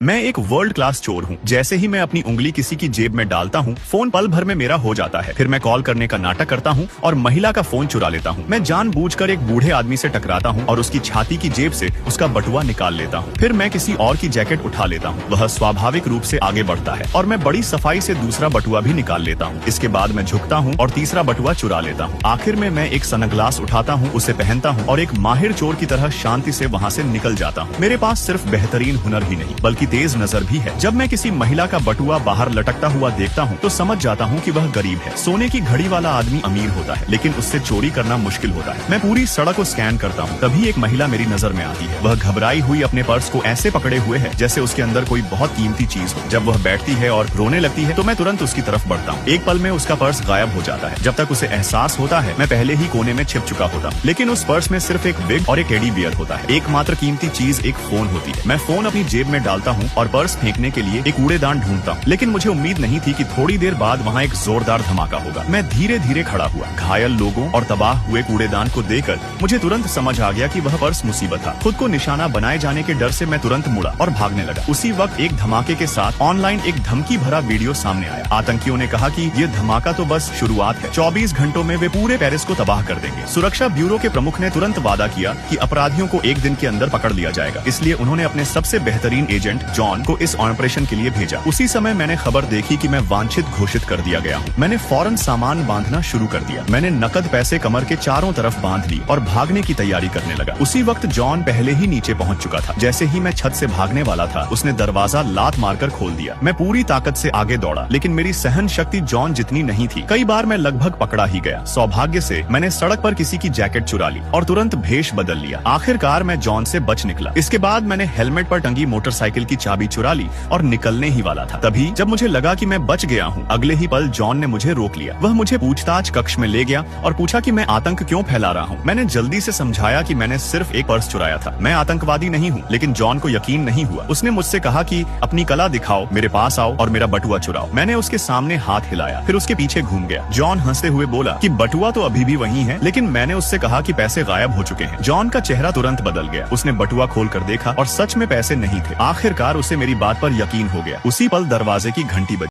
मैं एक world class चोर हूँ। जैसे ही मैं अपनी उंगली किसी की जेब में डालता हूँ, फोन पल भर में मेरा हो जाता है। फिर मैं कॉल करने का नाटक करता हूँ और महिला का फोन चुरा लेता हूँ। मैं जानबूझकर एक बूढ़े आदमी से टकराता हूँ और उसकी छाती की जेब से उसका बटुआ निकाल लेता हूँ। फिर मैं किसी और की जैकेट उठा लेता हूँ। वह स्वाभाविक रूप से आगे बढ़ता है और मैं बड़ी सफाई से दूसरा बटुआ भी निकाल लेता हूँ। इसके बाद मैं झुकता हूँ और तीसरा बटुआ चुरा लेता हूँ। आखिर में मैं एक सनग्लास उठाता हूँ, उसे पहनता हूँ और एक माहिर चोर की तरह शांति से वहाँ से निकल जाता हूँ। मेरे पास सिर्फ बेहतरीन हुनर ही नहीं बल्कि तेज नजर भी है। जब मैं किसी महिला का बटुआ बाहर लटकता हुआ देखता हूँ तो समझ जाता हूँ कि वह गरीब है। सोने की घड़ी वाला आदमी अमीर होता है लेकिन उससे चोरी करना मुश्किल होता है। मैं पूरी सड़क को स्कैन करता हूँ, तभी एक महिला मेरी नजर में आती है। वह घबराई हुई अपने पर्स को ऐसे पकड़े हुए है जैसे उसके अंदर कोई बहुत कीमती चीज हो। जब वह बैठती है और रोने लगती है तो मैं तुरंत उसकी तरफ बढ़ता हूँ। एक पल में उसका पर्स गायब हो जाता है। जब तक उसे एहसास होता है मैं पहले ही कोने में छिप चुका होता हूँ, लेकिन उस पर्स में सिर्फ एक विग और एक टेडी बियर होता है। एकमात्र कीमती चीज एक फोन होती है। मैं फोन अपनी जेब में डालता हूँ और पर्स फेंकने के लिए एक कूड़ेदान ढूंढता हूँ, लेकिन मुझे उम्मीद नहीं थी कि थोड़ी देर बाद वहाँ एक जोरदार धमाका होगा। मैं धीरे धीरे खड़ा हुआ। घायल लोगों और तबाह हुए कूड़ेदान को देखकर मुझे तुरंत समझ आ गया कि वह पर्स मुसीबत था। खुद को निशाना बनाए जाने के डर से मैं तुरंत मुड़ा और भागने लगा। उसी वक्त एक धमाके के साथ ऑनलाइन एक धमकी भरा वीडियो सामने आया। आतंकियों ने कहा कि ये धमाका तो बस शुरुआत है, 24 घंटों में वे पूरे पेरिस को तबाह कर देंगे। सुरक्षा ब्यूरो के प्रमुख ने तुरंत वादा किया कि अपराधियों को एक दिन के अंदर पकड़ लिया जाएगा। इसलिए उन्होंने अपने सबसे बेहतरीन एजेंट जॉन को इस ऑपरेशन के लिए भेजा। उसी समय मैंने खबर देखी कि मैं वांछित घोषित कर दिया गया हूँ। मैंने फौरन सामान बांधना शुरू कर दिया। मैंने नकद पैसे कमर के चारों तरफ बांध ली और भागने की तैयारी करने लगा। उसी वक्त जॉन पहले ही नीचे पहुंच चुका था। जैसे ही मैं छत से भागने वाला था, उसने दरवाजा लात मारकर खोल दिया। मैं पूरी ताकत से आगे दौड़ा, लेकिन मेरी सहन शक्ति जॉन जितनी नहीं थी। कई बार मैं लगभग पकड़ा ही गया। सौभाग्य से मैंने सड़क पर किसी की जैकेट चुरा ली और तुरंत भेष बदल लिया। आखिरकार मैं जॉन से बच निकला। इसके बाद मैंने हेलमेट पर टंगी मोटरसाइकिल की चाबी चुरा ली और निकलने ही वाला था। तभी जब मुझे लगा कि मैं बच गया हूँ, अगले ही पल जॉन ने मुझे रोक लिया। वह मुझे पूछताछ कक्ष में ले गया और पूछा कि मैं आतंक क्यों फैला रहा हूँ। मैंने जल्दी से समझाया कि मैंने सिर्फ एक पर्स चुराया था, मैं आतंकवादी नहीं हूँ। लेकिन जॉन को यकीन नहीं हुआ। उसने मुझसे कहा कि अपनी कला दिखाओ, मेरे पास आओ और मेरा बटुआ चुराओ। मैंने उसके सामने हाथ हिलाया, फिर उसके पीछे घूम गया। जॉन हंसते हुए बोला कि बटुआ तो अभी भी वहीं है, लेकिन मैंने उससे कहा कि पैसे गायब हो चुके हैं। जॉन का चेहरा तुरंत बदल गया। उसने बटुआ खोल कर देखा और सच में पैसे नहीं थे। आखिरकार उसे मेरी बात पर यकीन हो गया। उसी पल दरवाजे की घंटी बजी।